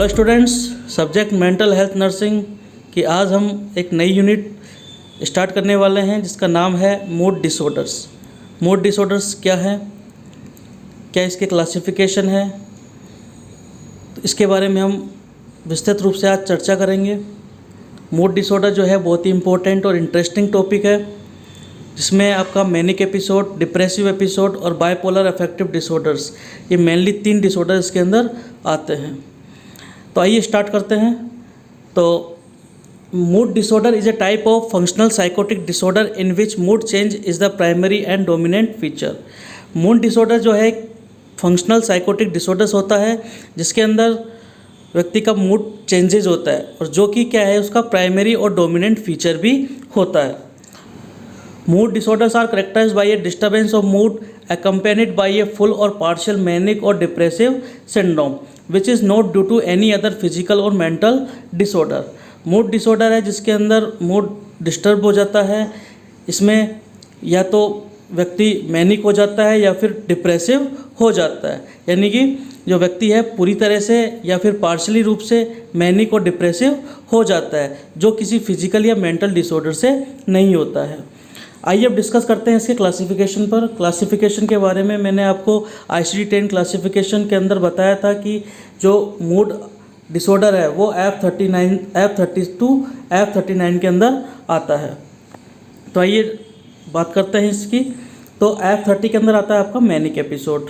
Hello students, subject mental health nursing की आज हम एक नई यूनिट स्टार्ट करने वाले हैं जिसका नाम है मूड डिसऑर्डर्स। मूड डिसऑर्डर्स क्या है, क्या इसके क्लासिफिकेशन है, तो इसके बारे में हम विस्तृत रूप से आज चर्चा करेंगे। मूड डिसऑर्डर जो है बहुत ही इम्पोर्टेंट और इंटरेस्टिंग टॉपिक है, जिसमें आपका मैनिक एपिसोड, डिप्रेसिव एपिसोड और बाइपोलर अफेक्टिव डिसऑर्डर्स, ये मेनली 3 डिसऑर्डर इसके अंदर आते हैं। तो आइए स्टार्ट करते हैं। तो mood disorder is a type of functional psychotic disorder in which mood change is the primary and dominant feature. Mood disorder जो है फंक्शनल साइकोटिक डिसऑर्डर्स होता है जिसके अंदर व्यक्ति का मूड चेंजेज होता है और जो कि क्या है उसका प्राइमरी और डोमिनेंट फीचर भी होता है। Mood disorders are characterised by a disturbance of mood accompanied by a full or partial manic or depressive syndrome which is not due to any other physical or mental disorder। Mood disorder है जिसके अंदर mood disturb हो जाता है। इसमें या तो व्यक्ति मैनिक हो जाता है या फिर डिप्रेसिव हो जाता है, यानी कि जो व्यक्ति है पूरी तरह से या फिर पार्शली रूप से मैनिक और डिप्रेसिव हो जाता है, जो किसी फिजिकल या मेंटल डिसऑर्डर से नहीं होता है। आइए अब डिस्कस करते हैं इसके क्लासिफिकेशन पर। क्लासिफिकेशन के बारे में मैंने आपको ICD-10 क्लासिफिकेशन के अंदर बताया था कि जो मूड डिसऑर्डर है वो F39, F32, F39 के अंदर आता है। तो आइए बात करते हैं इसकी। तो F30 के अंदर आता है आपका मैनिक एपिसोड,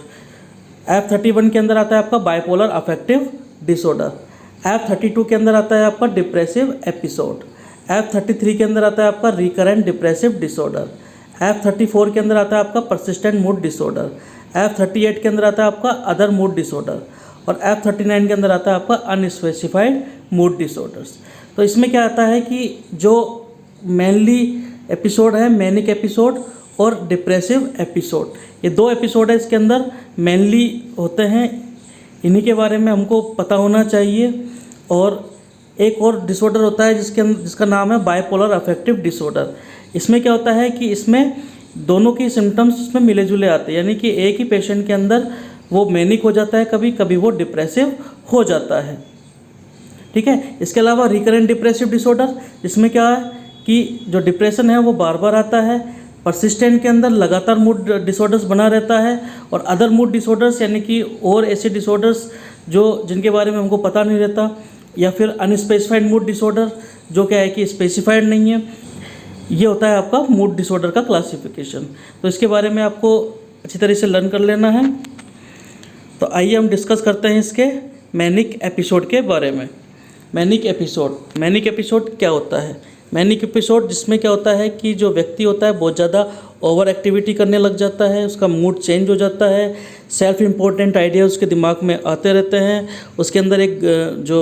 F31 के अंदर आता है आपका बाइपोलर अफेक्टिव डिसऑर्डर, F32 के अंदर आता है आपका डिप्रेसिव एपिसोड, F33 के अंदर आता है आपका रिकरेंट डिप्रेसिव डिसऑर्डर, F34 के अंदर आता है आपका परसिस्टेंट मूड डिसऑर्डर, F38 के अंदर आता है आपका अदर मूड डिसऑर्डर और F39 के अंदर आता है आपका अनस्पेसिफाइड मूड डिसऑर्डर्स। तो इसमें क्या आता है कि जो मेनली एपिसोड है मैनिक एपिसोड और डिप्रेसिव एपिसोड, ये 2 एपिसोड है इसके अंदर मेनली होते हैं, इन्हीं के बारे में हमको पता होना चाहिए। और एक और डिसऑर्डर होता है जिसका नाम है बाइपोलर अफेक्टिव डिसऑर्डर। इसमें क्या होता है कि इसमें दोनों की सिम्टम्स इसमें मिले जुले आते हैं, यानी कि एक ही पेशेंट के अंदर वो मैनिक हो जाता है, कभी कभी वो डिप्रेसिव हो जाता है। ठीक है। इसके अलावा रिकरेंट डिप्रेसिव डिसऑर्डर, इसमें क्या है कि जो डिप्रेशन है वो बार बार आता है, परसिस्टेंट के अंदर लगातार मूड डिसऑर्डर्स बना रहता है, और अदर मूड डिसऑर्डर्स यानी कि और ऐसे डिसऑर्डर्स जिनके बारे में हमको पता नहीं रहता, या फिर अनस्पेसिफाइड मूड डिसऑर्डर जो क्या है कि स्पेसिफाइड नहीं है। ये होता है आपका मूड डिसऑर्डर का क्लासिफिकेशन। तो इसके बारे में आपको अच्छी तरह से लर्न कर लेना है। तो आइए हम डिस्कस करते हैं इसके मैनिक एपिसोड के बारे में। मैनिक एपिसोड क्या होता है? मैनिक एपिसोड जिसमें क्या होता है कि जो व्यक्ति होता है बहुत ज़्यादा ओवर एक्टिविटी करने लग जाता है, उसका मूड चेंज हो जाता है, सेल्फ इम्पोर्टेंट आइडिया उसके दिमाग में आते रहते हैं, उसके अंदर एक जो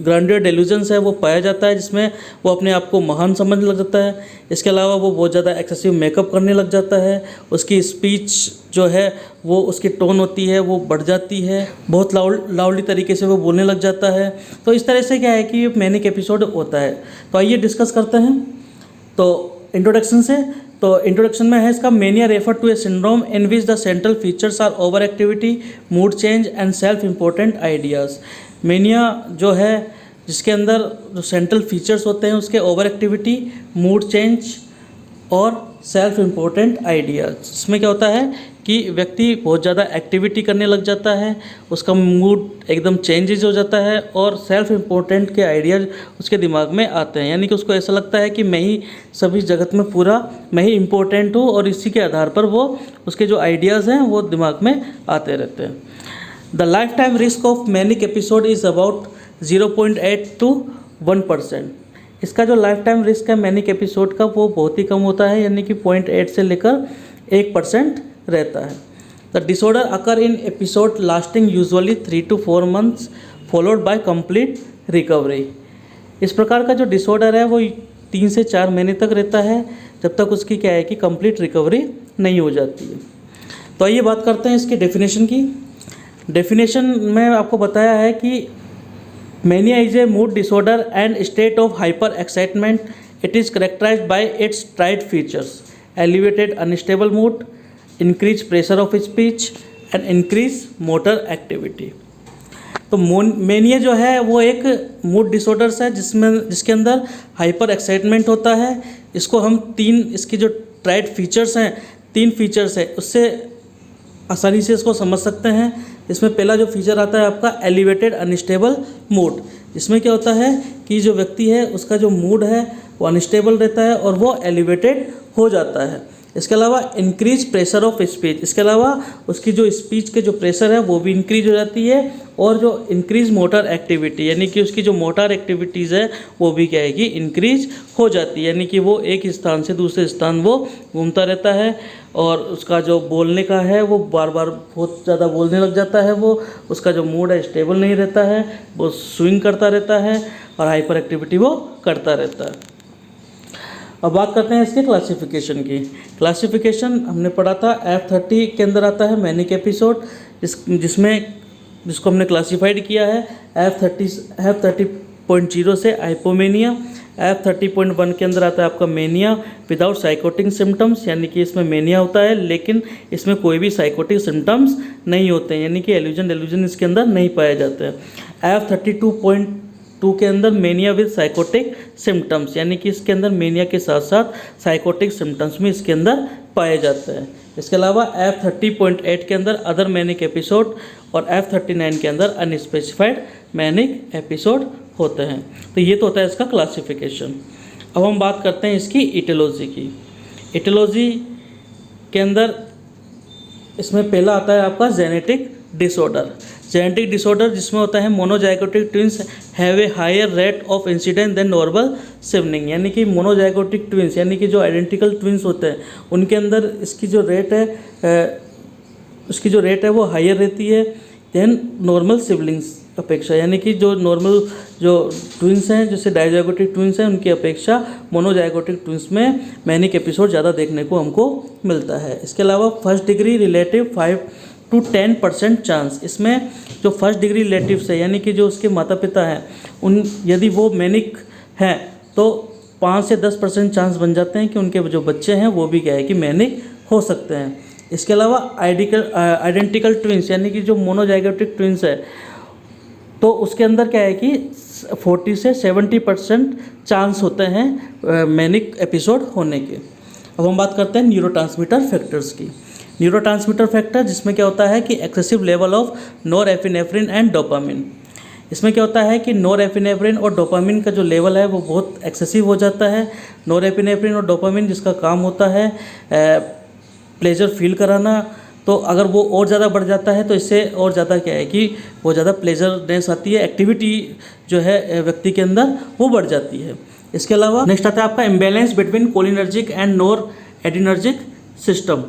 ग्रांडियर डेल्यूजन्स है वो पाया जाता है, जिसमें वो अपने आप को महान समझने लग जाता है। इसके अलावा वो बहुत ज़्यादा एक्सेसिव मेकअप करने लग जाता है, उसकी स्पीच जो है वो उसकी टोन होती है वो बढ़ जाती है, बहुत लाउडली तरीके से वो बोलने लग जाता है। तो इस तरह से क्या है कि मैनिक एपिसोड होता है। तो आइए डिस्कस करते हैं। तो इंट्रोडक्शन से, तो इंट्रोडक्शन में है इसका mania refer to a syndrome in which the central features are over activity, mood change and self important ideas. Mania जो है जिसके अंदर जो सेंट्रल फीचर्स होते हैं उसके ओवर एक्टिविटी, मूड चेंज और सेल्फ इम्पोर्टेंट आइडियाज़। इसमें क्या होता है कि व्यक्ति बहुत ज़्यादा एक्टिविटी करने लग जाता है, उसका मूड एकदम चेंजेस हो जाता है और सेल्फ इम्पोर्टेंट के आइडियाज़ उसके दिमाग में आते हैं, यानी कि उसको ऐसा लगता है कि मैं ही सभी जगत में पूरा मैं ही इम्पोर्टेंट हूँ, और इसी के आधार पर वो उसके जो आइडियाज़ हैं वो दिमाग में आते रहते हैं। The life time risk of manic episode is about 0.8 to 1%। इसका जो लाइफ टाइम रिस्क है मैनिक एपिसोड का वो बहुत ही कम होता है, यानी कि 0.8 से लेकर 1% रहता है। The disorder occur in episode lasting usually 3 to 4 months followed by complete recovery. इस प्रकार का जो डिसऑर्डर है वो 3 से 4 महीने तक रहता है, जब तक उसकी क्या है कि कंप्लीट रिकवरी नहीं हो जाती है। तो आइए बात करते हैं इसकी डेफिनेशन की। डेफिनेशन में आपको बताया है कि mania is a mood disorder and state of hyper excitement. It is characterised bye it's tried features, elevated unstable mood, increase pressure of speech and increase motor activity। तो मेनिया जो है वो एक मूड डिसऑर्डर्स है जिसके अंदर hyper excitement होता है। इसको हम इसकी जो ट्राइड फीचर्स हैं, 3 फीचर्स है, उससे आसानी से इसको समझ सकते हैं। इसमें पहला जो फीचर आता है आपका एलिवेटेड अनस्टेबल मूड। इसमें क्या होता है कि जो व्यक्ति है उसका जो मूड है वो अनस्टेबल रहता है और वो एलिवेटेड हो जाता है। इसके अलावा इंक्रीज प्रेशर ऑफ स्पीच, इसके अलावा उसकी जो स्पीच के जो प्रेशर है वो भी इंक्रीज हो जाती है। और जो इंक्रीज मोटर एक्टिविटी, यानी कि उसकी जो मोटर एक्टिविटीज़ है वो भी क्या है कि इंक्रीज हो जाती है, यानी कि वो एक स्थान से दूसरे स्थान वो घूमता रहता है। और उसका जो बोलने का है वो बार बार बहुत ज़्यादा बोलने लग जाता है। वो उसका जो मूड है स्टेबल नहीं रहता है, वो स्विंग करता रहता है और हाइपर एक्टिविटी वो करता रहता है। अब बात करते हैं इसके क्लासिफिकेशन की। क्लासिफिकेशन हमने पढ़ा था F30 के अंदर आता है मैनिक एपिसोड, जिसको हमने क्लासिफाइड किया है F30.0 से हाइपोमेनिया। F30.1 के अंदर आता है आपका मेनिया विदाउट साइकोटिक सिम्टम्स, यानी कि इसमें मेनिया होता है लेकिन इसमें कोई भी साइकोटिक सिम्टम्स नहीं होते हैं, यानी कि एल्यूजन इसके अंदर नहीं पाए जाते हैं। F32.2 के अंदर मेनिया विद साइकोटिक सिम्टम्स, यानी कि इसके अंदर मेनिया के साथ साथ साइकोटिक सिम्टम्स भी इसके अंदर पाए जाते हैं। इसके अलावा F30.8 के अंदर अदर मैनिक एपिसोड और F39 के अंदर अनस्पेसिफाइड मैनिक एपिसोड होते हैं। तो ये तो होता है इसका क्लासिफिकेशन। अब हम बात करते हैं इसकी इटियोलॉजी की। इटियोलॉजी के अंदर इसमें पहला आता है आपका जेनेटिक डिसऑर्डर। जेनेटिक डिसऑर्डर जिसमें होता है monozygotic twins have a higher rate of incident than normal sibling, यानी कि मोनोजाइगोटिक ट्विंस यानी कि जो आइडेंटिकल ट्विंस होते हैं उनके अंदर इसकी जो रेट है वो हायर रहती है देन नॉर्मल सिबलिंग्स अपेक्षा, यानी कि जो नॉर्मल जो ट्विंस हैं जैसे डाइजाइगोटिक ट्विंस हैं उनकी अपेक्षा मोनोजाइगोटिक ट्विंस में मैनिक एपिसोड ज़्यादा देखने को हमको मिलता है। इसके अलावा first degree relative 5 to 10% chance, इसमें जो फर्स्ट डिग्री रिलेटिव्स है यानी कि जो उसके माता पिता हैं यदि वो मैनिक हैं तो 5 से 10% चांस बन जाते हैं कि उनके जो बच्चे हैं वो भी क्या है कि मैनिक हो सकते हैं। इसके अलावा आइडेंटिकल ट्विंस यानी कि जो मोनोजाइगोटिक ट्विंस है तो उसके अंदर क्या है कि 40 से 70% चांस होते हैं मैनिक एपिसोड होने के। अब हम बात करते हैं न्यूरोट्रांसमीटर फैक्टर्स की। न्यूरोट्रांसमीटर फैक्टर जिसमें क्या होता है कि excessive level of norepinephrine and dopamine. इसमें क्या होता है कि नॉरएपिनेफ्रिन और डोपामिन का जो लेवल है वो बहुत एक्सेसिव हो जाता है। नॉरएपिनेफ्रिन और डोपामिन जिसका काम होता है प्लेजर फील कराना, तो अगर वो और ज़्यादा बढ़ जाता है तो इससे और ज़्यादा क्या है कि वो ज़्यादा प्लेजरनेस आती है, एक्टिविटी जो है व्यक्ति के अंदर वो बढ़ जाती है। इसके अलावा नेक्स्ट आता है आपका imbalance between cholinergic and nor adrenergic system.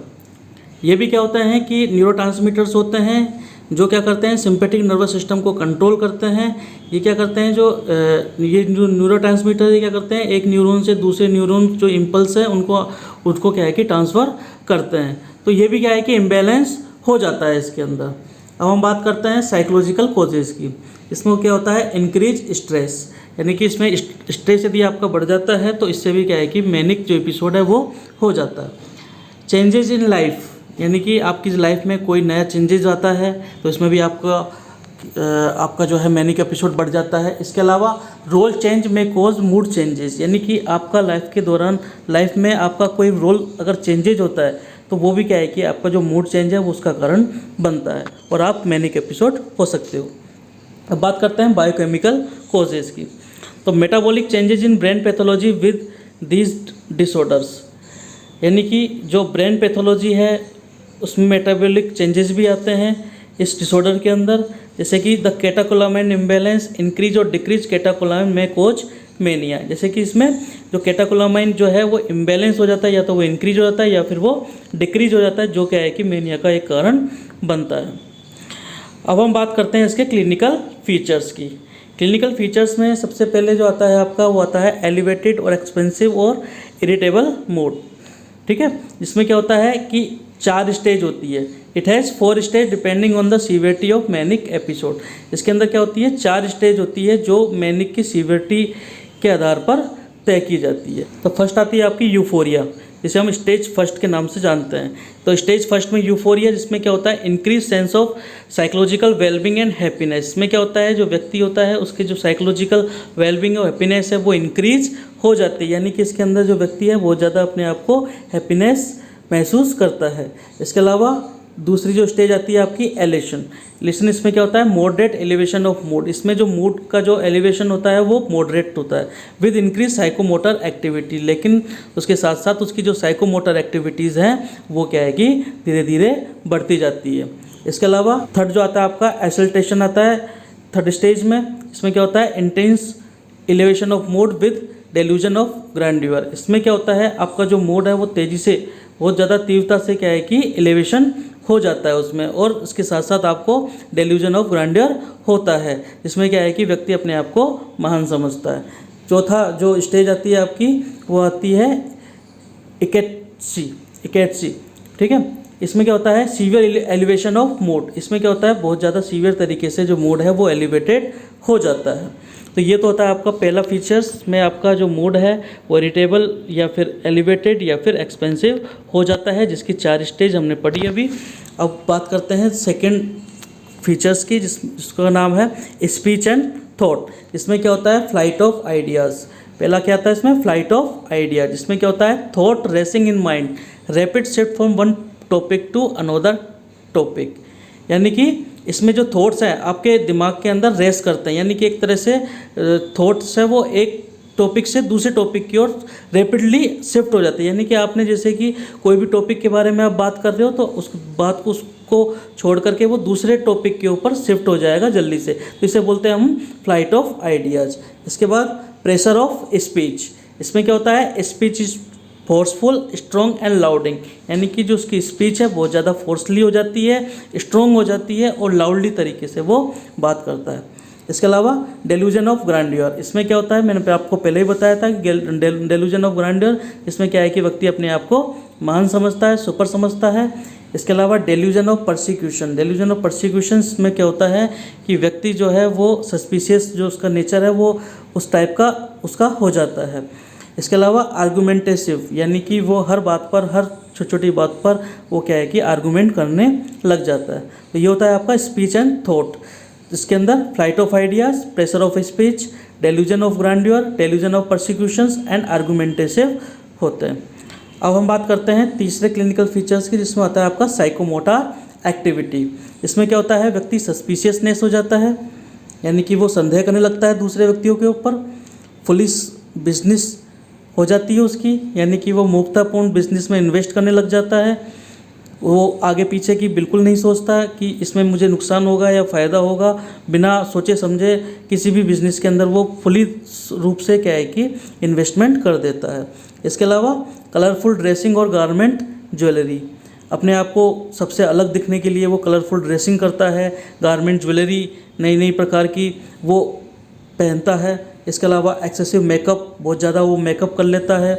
ये भी क्या होता है कि न्यूरोट्रांसमीटर्स होते हैं जो क्या करते हैं सिंपैथिक नर्वस सिस्टम को कंट्रोल करते हैं। ये क्या करते हैं ये जो न्यूरोट्रांसमीटर ये क्या करते हैं एक न्यूरॉन से दूसरे न्यूरॉन जो इम्पल्स है उनको क्या है कि ट्रांसफ़र करते हैं। तो ये भी क्या है कि इम्बैलेंस हो जाता है इसके अंदर। अब हम बात करते हैं साइकोलॉजिकल कॉजेज़ की। इसमें क्या होता है इंक्रीज स्ट्रेस, यानी कि इसमें स्ट्रेस यदि आपका बढ़ जाता है तो इससे भी क्या है कि मैनिक जो एपिसोड है वो हो जाता है। चेंजेस इन लाइफ, यानी कि आपकी लाइफ में कोई नया चेंजेस आता है तो इसमें भी आपका जो है मैनिक एपिसोड बढ़ जाता है। इसके अलावा रोल चेंज में कोज मूड चेंजेस, यानी कि आपका लाइफ के दौरान लाइफ में आपका कोई रोल अगर चेंजेज होता है तो वो भी क्या है कि आपका जो मूड चेंज है वो उसका कारण बनता है और आप मैनिक एपिसोड हो सकते हो। अब बात करते हैं बायोकेमिकल कॉजेज़ की। तो metabolic changes in brain pathology with these disorders, यानी कि जो ब्रेन पैथोलॉजी है उसमें मेटाबॉलिक चेंजेस भी आते हैं इस डिसऑर्डर के अंदर, जैसे कि द कैटाकोलामाइन इम्बैलेंस इंक्रीज और डिक्रीज कैटाकोलामाइन में कोज मेनिया। जैसे कि इसमें जो कैटाकोलामाइन जो है वो इम्बैलेंस हो जाता है, या तो वो इंक्रीज हो जाता है या फिर वो डिक्रीज हो जाता है, जो क्या है कि मेनिया का एक कारण बनता है। अब हम बात करते हैं इसके क्लिनिकल फीचर्स की। क्लिनिकल फीचर्स में सबसे पहले जो आता है आपका वो आता है एलिवेटेड और एक्सपेंसिव और इरिटेबल मूड, ठीक है, जिसमें क्या होता है कि 4 स्टेज होती है। It has 4 stage depending on the severity of manic episode. इसके अंदर क्या होती है 4 स्टेज होती है जो मैनिक की सीवियरिटी के आधार पर तय की जाती है। तो फर्स्ट आती है आपकी यूफोरिया। जिसे हम स्टेज फर्स्ट के नाम से जानते हैं। तो स्टेज फर्स्ट में यूफोरिया, जिसमें क्या होता है increase sense of psychological wellbeing and happiness. इसमें क्या होता है, जो व्यक्ति होता है उसके जो साइकोलॉजिकल वेलबींग और हैप्पीनेस है वो इंक्रीज हो जाती है, यानी कि इसके अंदर जो व्यक्ति है बहुत ज़्यादा अपने आप को हैप्पीनेस महसूस करता है। इसके अलावा दूसरी जो स्टेज आती है आपकी एलेशन। एलेशन इसमें क्या होता है मॉडरेट एलिवेशन ऑफ मूड। इसमें जो मूड का जो एलिवेशन होता है वो मॉडरेट होता है विद इंक्रीज साइकोमोटर एक्टिविटी, लेकिन उसके साथ साथ उसकी जो साइकोमोटर एक्टिविटीज़ हैं वो क्या है कि धीरे धीरे बढ़ती जाती है। इसके अलावा थर्ड जो आता है आपका एक्सल्टेशन आता है थर्ड स्टेज में। इसमें क्या होता है intense elevation of mood with delusion of grandeur. इसमें क्या होता है आपका जो मूड है वो तेज़ी से बहुत ज़्यादा तीव्रता से क्या है कि एलिवेशन हो जाता है उसमें, और उसके साथ साथ आपको डेल्यूजन ऑफ ग्रैंडियर होता है, जिसमें क्या है कि व्यक्ति अपने आप को महान समझता है। चौथा जो स्टेज आती है आपकी वो आती है इकेट्सी, ठीक है। इसमें क्या होता है सीवियर एलिवेशन ऑफ मूड। इसमें क्या होता है बहुत ज़्यादा सीवियर तरीके से जो मूड है वो एलिवेटेड हो जाता है। तो ये तो होता है आपका पहला फीचर्स में, आपका जो मूड है वो इरिटेबल या फिर एलिवेटेड या फिर एक्सपेंसिव हो जाता है, जिसकी 4 स्टेज हमने पढ़ी अभी। अब बात करते हैं सेकंड फीचर्स की, जिसका नाम है स्पीच एंड थॉट। इसमें क्या होता है फ्लाइट ऑफ आइडियाज़। पहला क्या आता है इसमें फ्लाइट ऑफ आइडिया, जिसमें क्या होता है thought racing in mind, rapid shift from one topic to another topic. यानी कि इसमें जो थॉट्स हैं आपके दिमाग के अंदर रेस करते हैं, यानी कि एक तरह से थॉट्स है वो एक टॉपिक से दूसरे टॉपिक की ओर रैपिडली शिफ्ट हो जाते हैं। यानी कि आपने जैसे कि कोई भी टॉपिक के बारे में आप बात कर रहे हो तो उस बात को उसको छोड़ करके वो दूसरे टॉपिक के ऊपर शिफ्ट हो जाएगा जल्दी से, तो इसे बोलते हैं हम फ्लाइट ऑफ आइडियाज़। इसके बाद प्रेशर ऑफ स्पीच। इसमें क्या होता है speech is forceful strong and louding, यानी कि जो उसकी स्पीच है बहुत ज़्यादा फोर्सली हो जाती है, स्ट्रॉन्ग हो जाती है और लाउडली तरीके से वो बात करता है। इसके अलावा डेल्यूजन ऑफ ग्रैंडियर। इसमें क्या होता है मैंने आपको पहले ही बताया था कि डेल्यूजन ऑफ ग्रैंडियर, इसमें क्या है कि व्यक्ति अपने आप को महान समझता है, सुपर समझता है। इसके अलावा delusion of persecution. Delusion of persecution में क्या होता है कि व्यक्ति जो है वो सस्पिशियस जो उसका नेचर है वो उस टाइप का उसका हो जाता है। इसके अलावा आर्गूमेंटेसिव, यानी कि वो हर बात पर, हर छोटी छोटी बात पर वो क्या है कि आर्गूमेंट करने लग जाता है। तो ये होता है आपका स्पीच एंड थॉट, जिसके अंदर flight of ideas, pressure of speech, delusion of grandeur, delusion of persecutions and argumentative होते हैं। अब हम बात करते हैं तीसरे क्लिनिकल फीचर्स की, जिसमें आता है आपका साइकोमोटर एक्टिविटी। इसमें क्या होता है व्यक्ति सस्पिशियसनेस हो जाता है, यानी कि वो संदेह करने लगता है दूसरे व्यक्तियों के ऊपर। फुलिश बिजनेस हो जाती है उसकी, यानी कि वो मूर्खतापूर्ण बिजनेस में इन्वेस्ट करने लग जाता है। वो आगे पीछे की बिल्कुल नहीं सोचता कि इसमें मुझे नुकसान होगा या फ़ायदा होगा, बिना सोचे समझे किसी भी बिज़नेस के अंदर वो फुली रूप से क्या है कि इन्वेस्टमेंट कर देता है। इसके अलावा कलरफुल ड्रेसिंग और गारमेंट ज्वेलरी, अपने आप को सबसे अलग दिखने के लिए वो कलरफुल ड्रेसिंग करता है, गारमेंट ज्वेलरी नई नई प्रकार की वो पहनता है। इसके अलावा एक्सेसिव मेकअप, बहुत ज़्यादा वो मेकअप कर लेता है।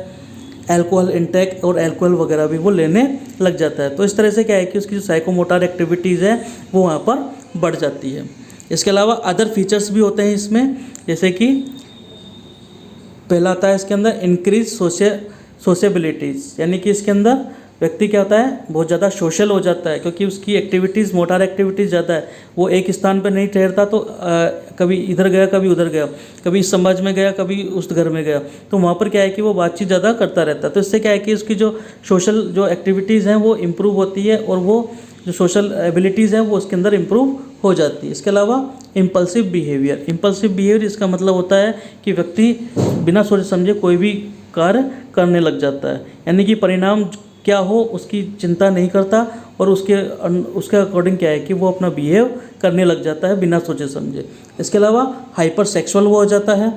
अल्कोहल इंटेक और अल्कोहल वगैरह भी वो लेने लग जाता है। तो इस तरह से क्या है कि उसकी जो साइकोमोटर एक्टिविटीज़ है वो वहाँ पर बढ़ जाती है। इसके अलावा अदर फीचर्स भी होते हैं इसमें, जैसे कि पहला आता है इसके अंदर इंक्रीज सोशेबिलिटीज़, यानी कि इसके अंदर व्यक्ति क्या होता है बहुत ज़्यादा सोशल हो जाता है, क्योंकि उसकी एक्टिविटीज़ मोटर एक्टिविटीज़ ज़्यादा है। वो एक स्थान पर नहीं ठहरता, तो कभी इधर गया कभी उधर गया, कभी इस समाज में गया कभी उस घर में गया, तो वहाँ पर क्या है कि वो बातचीत ज़्यादा करता रहता है। तो इससे क्या है कि उसकी जो सोशल जो एक्टिविटीज़ हैं वो इम्प्रूव होती है और वो जो सोशल एबिलिटीज़ हैं वो उसके अंदर इम्प्रूव हो जाती है। इसके अलावा इम्पल्सिव बिहेवियर। इम्पल्सिव बिहेवियर इसका मतलब होता है कि व्यक्ति बिना सोचे समझे कोई भी कार्य करने लग जाता है, यानी कि परिणाम क्या हो उसकी चिंता नहीं करता और उसके अकॉर्डिंग क्या है कि वो अपना बिहेव करने लग जाता है बिना सोचे समझे। इसके अलावा हाइपर सेक्सुअल वो हो जाता है,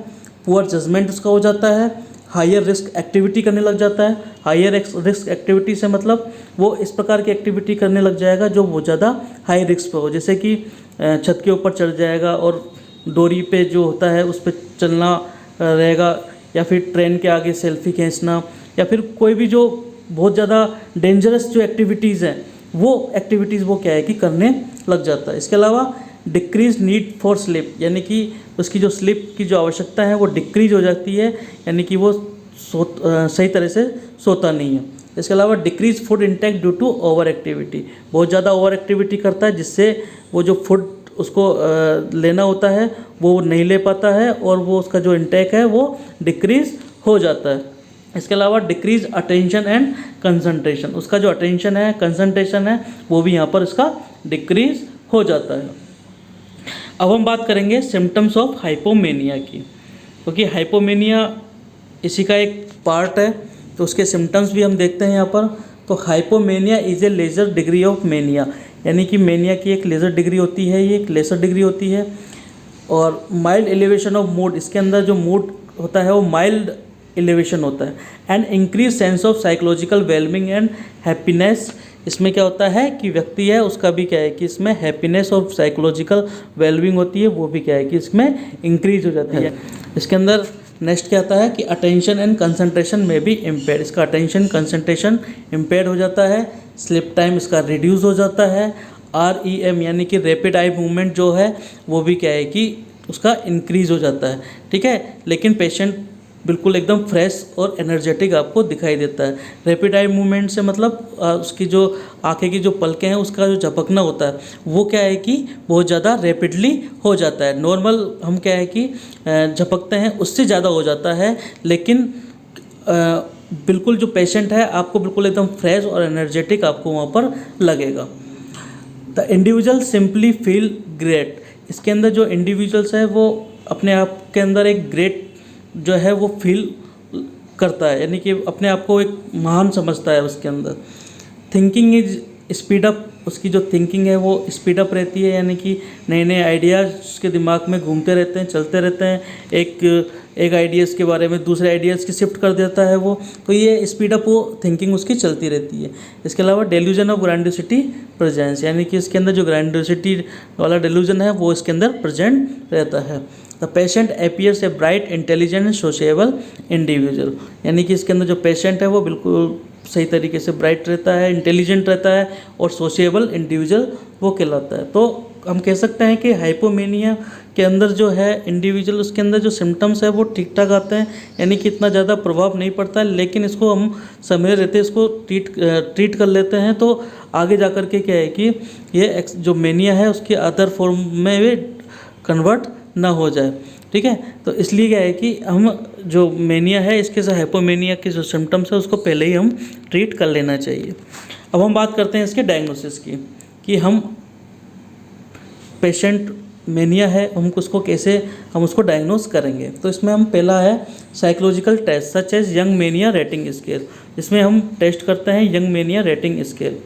पुअर जजमेंट उसका हो जाता है, हायर रिस्क एक्टिविटी करने लग जाता है। हायर रिस्क एक्टिविटी से मतलब वो इस प्रकार की एक्टिविटी करने लग जाएगा जो बहुत ज़्यादा हाई रिस्क पे हो, जैसे कि छत के ऊपर चढ़ जाएगा और डोरी पे जो होता है उस पर चलना रहेगा, या फिर ट्रेन के आगे सेल्फी खींचना, या फिर कोई भी जो बहुत ज़्यादा डेंजरस जो एक्टिविटीज़ हैं वो एक्टिविटीज़ वो क्या है कि करने लग जाता है। इसके अलावा डिक्रीज नीड फॉर स्लीप, यानी कि उसकी जो स्लीप की जो आवश्यकता है वो डिक्रीज हो जाती है, यानी कि वो सही तरह से सोता नहीं है। इसके अलावा decrease food intake due to over activity, बहुत ज़्यादा ओवर एक्टिविटी करता है जिससे वो जो फूड उसको लेना होता है वो नहीं ले पाता है और वो उसका जो इंटेक है वो डिक्रीज हो जाता है। इसके अलावा डिक्रीज अटेंशन एंड कंसंट्रेशन, उसका जो अटेंशन है कंसंट्रेशन है वो भी यहाँ पर इसका डिक्रीज हो जाता है। अब हम बात करेंगे सिम्टम्स ऑफ हाइपोमेनिया की, क्योंकि हाइपोमेनिया इसी का एक पार्ट है, तो उसके सिम्टम्स भी हम देखते हैं यहाँ पर। तो hypomania is a lesser degree of mania, यानी कि मेनिया की एक लेजर डिग्री होती है, ये एक लेसर डिग्री होती है। और माइल्ड एलिवेशन ऑफ मूड, इसके अंदर जो मूड होता है वो माइल्ड एलिवेशन होता है। And increase sense of psychological wellbeing and happiness, इसमें क्या होता है कि व्यक्ति है उसका भी क्या है कि इसमें हैप्पीनेस और साइकोलॉजिकल वेलबिंग होती है, वो भी क्या है कि इसमें इंक्रीज हो जाती है। इसके अंदर नेक्स्ट क्या आता है कि अटेंशन एंड कंसंट्रेशन में भी इम्पेयर, इसका अटेंशन कंसंट्रेशन इम्पेयर हो जाता है। स्लिप टाइम इसका रिड्यूस हो जाता है। REM यानी कि रैपिड आई मूवमेंट जो है वो भी क्या है कि उसका इंक्रीज हो जाता है, ठीक है। लेकिन पेशेंट बिल्कुल एकदम फ्रेश और एनर्जेटिक आपको दिखाई देता है। रैपिड आई मूवमेंट से मतलब उसकी जो आंखें की जो पलकें हैं उसका जो झपकना होता है वो क्या है कि बहुत ज़्यादा रैपिडली हो जाता है। नॉर्मल हम क्या है कि झपकते हैं उससे ज़्यादा हो जाता है, लेकिन बिल्कुल जो पेशेंट है आपको बिल्कुल एकदम फ्रेश और एनर्जेटिक आपको वहाँ पर लगेगा। The individual simply feel great, इसके अंदर जो इंडिविजुअल्स है वो अपने आप के अंदर एक ग्रेट जो है वो फील करता है, यानी कि अपने आप को एक महान समझता है उसके अंदर। थिंकिंग इज स्पीड अप, उसकी जो थिंकिंग है वो स्पीड अप रहती है, यानी कि नए नए आइडियाज़ उसके दिमाग में घूमते रहते हैं, चलते रहते हैं। एक आइडियाज़ के बारे में दूसरे आइडियाज़ की शिफ्ट कर देता है वो, तो ये स्पीड अप वो थिंकिंग उसकी चलती रहती है। इसके अलावा डेल्यूजन ऑफ ग्रैंडियोसिटी प्रेजेंस, यानी कि इसके अंदर जो ग्रैंडियोसिटी वाला डेल्यूजन है वो इसके अंदर प्रेजेंट रहता है। The patient appears a bright intelligent and sociable individual, यानी कि इसके अंदर जो पेशेंट है वो बिल्कुल सही तरीके से ब्राइट रहता है, इंटेलिजेंट रहता है और सोशेबल इंडिविजुअल वो कहलाता है। तो हम कह सकते हैं कि हाइपोमेनिया के अंदर जो है इंडिविजुअल उसके अंदर जो सिम्टम्स है वो ठीक ठाक आते हैं, यानी कि इतना ज़्यादा प्रभाव नहीं पड़ता है, लेकिन इसको हम समझ रहते हैं, इसको ट्रीट कर लेते हैं तो आगे जा कर के क्या है कि ये जो मेनिया है उसकी अदर फॉर्म में भी कन्वर्ट ना हो जाए, ठीक है। तो इसलिए क्या है कि हम जो मेनिया है इसके साथ हाइपोमेनिया के जो सिम्टम्स है उसको पहले ही हम ट्रीट कर लेना चाहिए। अब हम बात करते हैं इसके डायग्नोसिस की, कि हम पेशेंट मेनिया है हम उसको कैसे हम उसको डायग्नोस करेंगे। तो इसमें हम पहला है psychological test such as Young mania rating scale, इसमें हम टेस्ट करते हैं यंग मेनिया रेटिंग स्केल।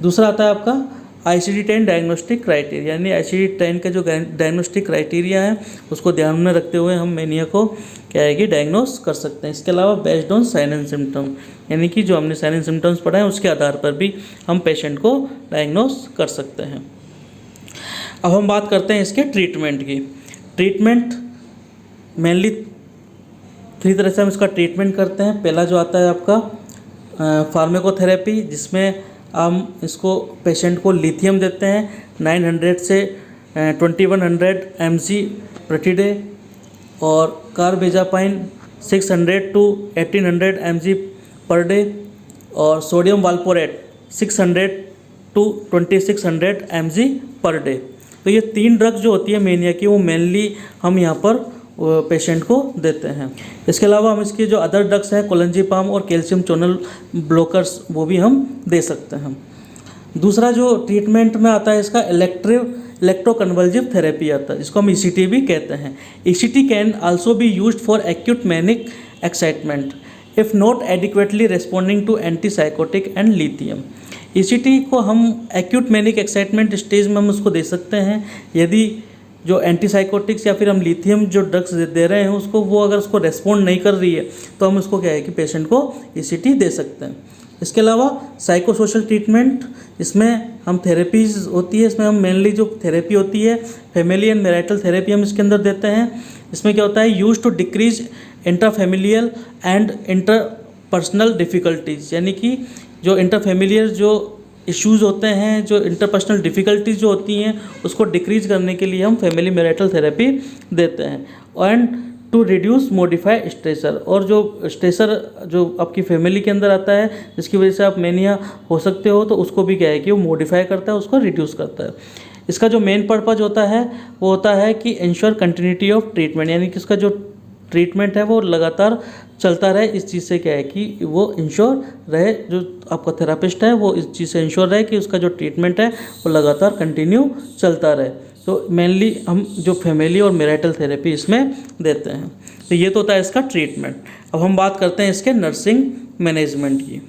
दूसरा आता है आपका ICD-10 डायग्नोस्टिक क्राइटेरिया, यानी ICD-10 का जो डायग्नोस्टिक क्राइटेरिया है उसको ध्यान में रखते हुए हम मेनिया को क्या है कि डायग्नोस कर सकते हैं। इसके अलावा based on sign and symptom, यानी कि जो हमने साइन एंड सिम्टम्स पढ़ा है उसके आधार पर भी हम पेशेंट को डायग्नोस कर सकते हैं। अब हम बात करते हैं इसके ट्रीटमेंट की। ट्रीटमेंट मेनली 3 तरह से हम इसका ट्रीटमेंट करते हैं। पहला जो आता है आपका फार्माकोथेरेपी, जिसमें हम इसको पेशेंट को लिथियम देते हैं 900 से 2100 mg प्रति डे, और carbamazepine 600 to 1800 mg per day, और sodium valproate 600 to 2600 mg per day. तो ये 3 ड्रग्स जो होती है मेनिया की वो मेनली हम यहाँ पर पेशेंट को देते हैं। इसके अलावा हम इसकी जो अदर ड्रग्स हैं कोलिनज़ेपाम और कैल्शियम चैनल ब्लॉकर्स वो भी हम दे सकते हैं। दूसरा जो ट्रीटमेंट में आता है इसका इलेक्ट्रोकन्वल्सिव थेरेपी आता है, जिसको हम ECT भी कहते हैं। ECT can also be used for acute manic excitement if not adequately responding to antipsychotic and lithium. ECT को हम एक्यूट मैनिक एक्साइटमेंट स्टेज में हम उसको दे सकते हैं, यदि जो एंटीसाइकोटिक्स या फिर हम लिथियम जो ड्रग्स दे रहे हैं उसको वो अगर उसको रेस्पॉन्ड नहीं कर रही है तो हम उसको क्या है कि पेशेंट को ECT दे सकते हैं। इसके अलावा साइकोसोशल ट्रीटमेंट, इसमें हम थेरेपीज होती है, इसमें हम मेनली जो थेरेपी होती है फैमिली एंड मैरिटल थेरेपी हम इसके अंदर देते हैं। इसमें क्या होता है use to decrease intrafamilial and interpersonal difficulties, यानी कि जो इंटरफैमिलियल जो इश्यूज़ होते हैं, जो इंटरपर्सनल डिफ़िकल्टीज जो होती हैं उसको डिक्रीज करने के लिए हम फैमिली मैरिटल थेरेपी देते हैं। And to reduce modify stressor, और जो स्ट्रेसर जो आपकी फैमिली के अंदर आता है जिसकी वजह से आप मेनिया हो सकते हो, तो उसको भी क्या है कि वो मॉडिफाई करता है, उसको रिड्यूस करता है। इसका जो मेन पर्पज होता है वो होता है कि इंश्योर कंटिन्यूटी ऑफ ट्रीटमेंट, यानी कि इसका जो ट्रीटमेंट है वो लगातार चलता रहे। इस चीज़ से क्या है कि वो इंश्योर रहे, जो आपका थेरापिस्ट है वो इस चीज़ से इंश्योर रहे कि उसका जो ट्रीटमेंट है वो लगातार कंटिन्यू चलता रहे। तो मेनली हम जो फैमिली और मैरिटल थेरेपी इसमें देते हैं। तो ये तो होता है इसका ट्रीटमेंट। अब हम बात करते हैं इसके नर्सिंग मैनेजमेंट की।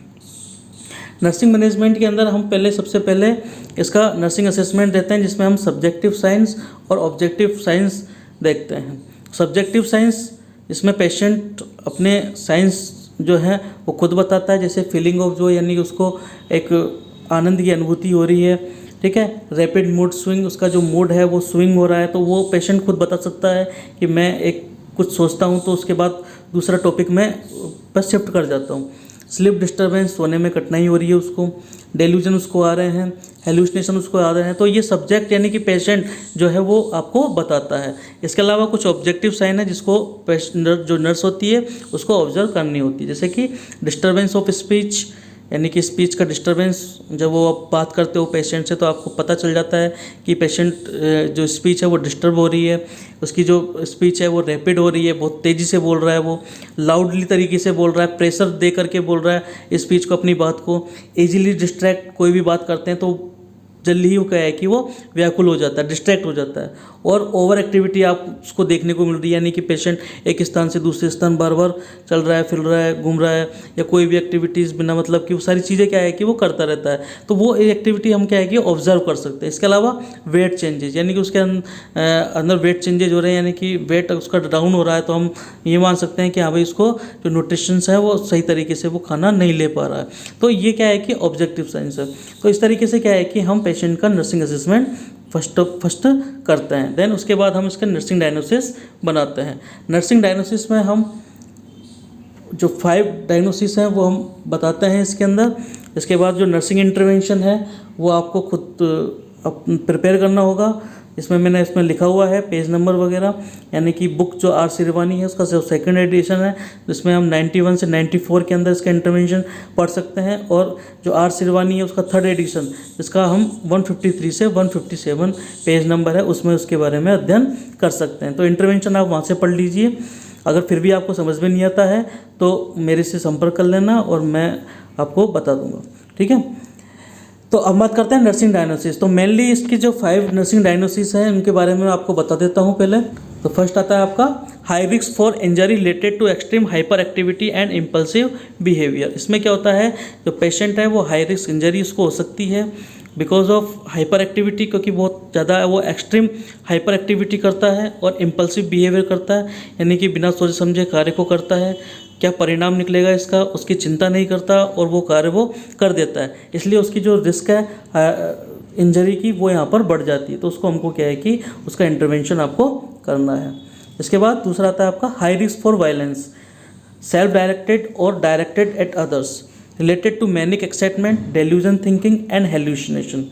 नर्सिंग मैनेजमेंट के अंदर हम पहले सबसे पहले इसका नर्सिंग असेसमेंट देते हैं, जिसमें हम सब्जेक्टिव साइंस और ऑब्जेक्टिव साइंस देखते हैं। सब्जेक्टिव साइंस, इसमें पेशेंट अपने साइंस जो है वो खुद बताता है, जैसे फीलिंग ऑफ जो, यानी कि उसको एक आनंद की अनुभूति हो रही है, ठीक है। रैपिड मूड स्विंग, उसका जो मूड है वो स्विंग हो रहा है, तो वो पेशेंट खुद बता सकता है कि मैं एक कुछ सोचता हूँ तो उसके बाद दूसरा टॉपिक में बस शिफ्ट कर जाता हूँ। स्लीप डिस्टर्बेंस, सोने में कठिनाई हो रही है उसको, डेल्यूजन उसको आ रहे हैं, हेलुसिनेशन उसको आ रहे हैं, तो ये सब्जेक्ट यानी कि पेशेंट जो है वो आपको बताता है। इसके अलावा कुछ ऑब्जेक्टिव साइन है जिसको जो नर्स होती है उसको ऑब्जर्व करनी होती है, जैसे कि डिस्टर्बेंस ऑफ स्पीच, यानी कि स्पीच का डिस्टर्बेंस, जब वो आप बात करते हो पेशेंट से तो आपको पता चल जाता है कि पेशेंट जो स्पीच है वो डिस्टर्ब हो रही है, उसकी जो स्पीच है वो रैपिड हो रही है, बहुत तेज़ी से बोल रहा है, वो लाउडली तरीके से बोल रहा है, प्रेशर दे करके बोल रहा है स्पीच को, अपनी बात को। ईजिली डिस्ट्रैक्ट, कोई भी बात करते हैं तो जल्दी ही वो क्या है कि वो व्याकुल हो जाता है, डिस्ट्रैक्ट हो जाता है। और ओवर एक्टिविटी आप उसको देखने को मिल रही है, यानी कि पेशेंट एक स्थान से दूसरे स्थान बार बार चल रहा है, फिर रहा है, घूम रहा है, या कोई भी एक्टिविटीज़ बिना मतलब कि वो सारी चीज़ें क्या है कि वो करता रहता है, तो वो एक्टिविटी हम क्या है कि ऑब्जर्व कर सकते हैं। इसके अलावा वेट चेंजेस, यानी कि उसके अंदर वेट चेंजेज हो रहे हैं, यानी कि वेट उसका डाउन हो रहा है, तो हम ये मान सकते हैं कि हाँ भाई इसको जो न्यूट्रिशंस है वो सही तरीके से वो खाना नहीं ले पा रहा है, तो ये क्या है कि ऑब्जेक्टिव साइंस है। तो इस तरीके से क्या है कि हम पेशेंट का नर्सिंग असेसमेंट फर्स्ट करते हैं, देन उसके बाद हम इसके नर्सिंग डायग्नोसिस बनाते हैं। नर्सिंग डायग्नोसिस में हम जो 5 डायग्नोसिस हैं वो हम बताते हैं इसके अंदर। इसके बाद जो नर्सिंग इंटरवेंशन है वो आपको खुद प्रिपेयर करना होगा। इसमें इसमें लिखा हुआ है पेज नंबर वगैरह, यानी कि बुक जो आर श्रीवानी है उसका जो सेकंड एडिशन है, जिसमें हम 91 से 94 के अंदर इसका इंटरवेंशन पढ़ सकते हैं, और जो आर श्रीवानी है उसका थर्ड एडिशन जिसका हम 153 से 157 पेज नंबर है उसमें उसके बारे में अध्ययन कर सकते हैं। तो इंटरवेंशन आप वहाँ से पढ़ लीजिए। अगर फिर भी आपको समझ में नहीं आता है तो मेरे से संपर्क कर लेना और मैं आपको बता दूंगा, ठीक है। तो अब बात करते हैं नर्सिंग डायग्नोसिस। तो मेनली इसकी जो 5 नर्सिंग डायग्नोसिस हैं उनके बारे में आपको बता देता हूँ पहले। तो फर्स्ट आता है आपका high risk for injury related to extreme hyper activity and impulsive behaviour. इसमें क्या होता है, जो पेशेंट है वो हाई रिस्क इंजरी उसको हो सकती है बिकॉज ऑफ हाइपर एक्टिविटी, क्योंकि बहुत ज़्यादा वो एक्सट्रीम हाइपर एक्टिविटी करता है, और इम्पल्सिव बिहेवियर करता है, यानी कि बिना सोचे समझे कार्य को करता है, क्या परिणाम निकलेगा इसका उसकी चिंता नहीं करता और वो कार्य वो कर देता है, इसलिए उसकी जो रिस्क है इंजरी की वो यहाँ पर बढ़ जाती है। तो उसको हमको क्या है कि उसका इंटरवेंशन आपको करना है। इसके बाद दूसरा आता है आपका high risk for violence, self directed और directed at others related to manic excitement, delusion thinking and hallucination.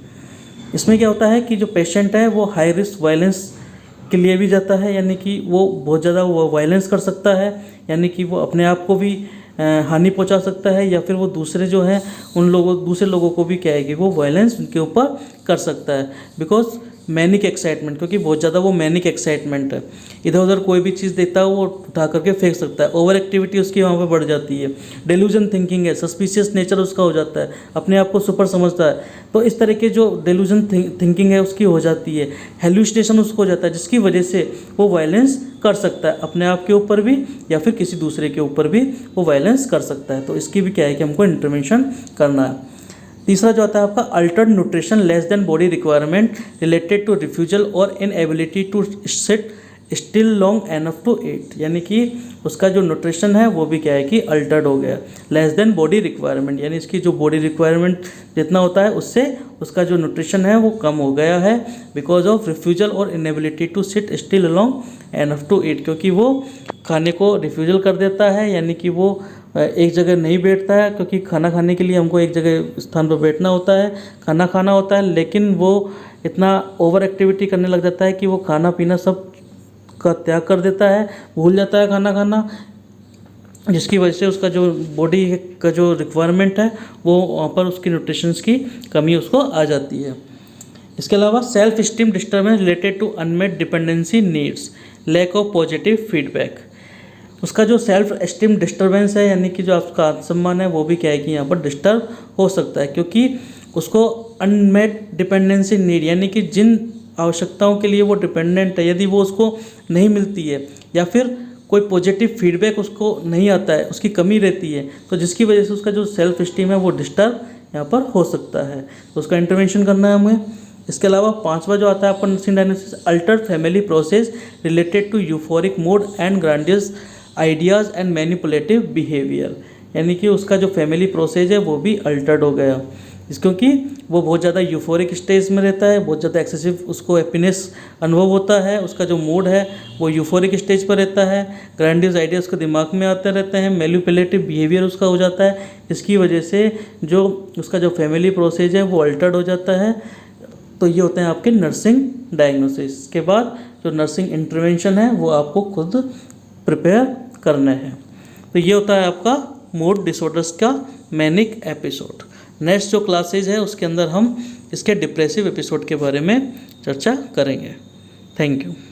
इसमें क्या होता है कि जो पेशेंट है वो हाई रिस्क वायलेंस के लिए भी जाता है, यानी कि वो बहुत ज़्यादा वो वायलेंस कर सकता है, यानी कि वो अपने आप को भी हानि पहुंचा सकता है, या फिर वो दूसरे जो हैं दूसरे लोगों को भी क्या है कि वो वायलेंस उनके ऊपर कर सकता है बिकॉज मैनिक एक्साइटमेंट, क्योंकि बहुत ज़्यादा वो मैनिक एक्साइटमेंट है, इधर उधर कोई भी चीज़ देखता है वो उठा करके फेंक सकता है, ओवर एक्टिविटी उसकी वहाँ पे बढ़ जाती है, डेल्यूजन थिंकिंग है, सस्पिशियस नेचर उसका हो जाता है, अपने आप को सुपर समझता है, तो इस तरह के जो डेल्यूजन थिंकिंग है उसकी हो जाती है, हेल्यूसिनेशन उसको हो जाता है, जिसकी वजह से वो वायलेंस कर सकता है अपने आप के ऊपर भी या फिर किसी दूसरे के ऊपर भी वो वायलेंस कर सकता है। तो इसकी भी क्या है कि हमको इंटरवेंशन करना है। तीसरा जो आता है आपका altered nutrition less than body requirement related to refusal और inability to sit still long enough to eat, यानी कि उसका जो न्यूट्रिशन है वो भी क्या है कि अल्टर्ड हो गया, लेस देन बॉडी रिक्वायरमेंट, यानी इसकी जो बॉडी रिक्वायरमेंट जितना होता है उससे उसका जो न्यूट्रिशन है वो कम हो गया है बिकॉज ऑफ रिफ्यूजल और inability to sit still long enough to eat, क्योंकि वो खाने को रिफ्यूजल कर देता है, यानी कि वो एक जगह नहीं बैठता है, क्योंकि खाना खाने के लिए हमको एक जगह स्थान पर बैठना होता है, खाना खाना होता है, लेकिन वो इतना ओवर एक्टिविटी करने लग जाता है कि वो खाना पीना सब का त्याग कर देता है, भूल जाता है खाना खाना, जिसकी वजह से उसका जो बॉडी का जो रिक्वायरमेंट है वो वहाँ पर उसकी न्यूट्रिशंस की कमी उसको आ जाती है। इसके अलावा self esteem disturbance related to unmet dependency needs, lack of positive feedback. उसका जो सेल्फ एस्टीम डिस्टर्बेंस है, यानी कि जो आपका आत्मसम्मान है, वो भी क्या है कि यहाँ पर डिस्टर्ब हो सकता है, क्योंकि उसको अनमेट डिपेंडेंसी नीड, यानी कि जिन आवश्यकताओं के लिए वो डिपेंडेंट है, यदि वो उसको नहीं मिलती है या फिर कोई पॉजिटिव फीडबैक उसको नहीं आता है, उसकी कमी रहती है, तो जिसकी वजह से उसका जो सेल्फ स्टीम है वो डिस्टर्ब यहाँ पर हो सकता है, तो उसका इंटरवेंशन करना है हमें। इसके अलावा पांचवा जो आता है अपन nursing diagnosis, altered family process related to euphoric mood and grandiose ideas and manipulative behaviour, यानी कि उसका जो फैमिली प्रोसेस है वो भी अल्टर्ड हो गया, क्योंकि वो बहुत ज़्यादा यूफोरिक स्टेज में रहता है, बहुत ज़्यादा एक्सेसिव उसको हैप्पीनेस अनुभव होता है, उसका जो मूड है वो यूफोरिक स्टेज पर रहता है, ग्रैंडियस आइडियाज़ उसके दिमाग में आते रहते हैं, मैनिपुलेटिव बिहेवियर उसका हो जाता है, इसकी वजह से जो उसका जो फैमिली प्रोसेस है वो अल्टर्ड हो जाता है। तो ये होते हैं आपके नर्सिंग डायग्नोसिस। के बाद जो नर्सिंग इंटरवेंशन है वो आपको खुद प्रिपेयर करना है। तो ये होता है आपका मूड डिसऑर्डर्स का मैनिक एपिसोड। नेक्स्ट जो क्लासेज है उसके अंदर हम इसके डिप्रेसिव एपिसोड के बारे में चर्चा करेंगे। Thank you.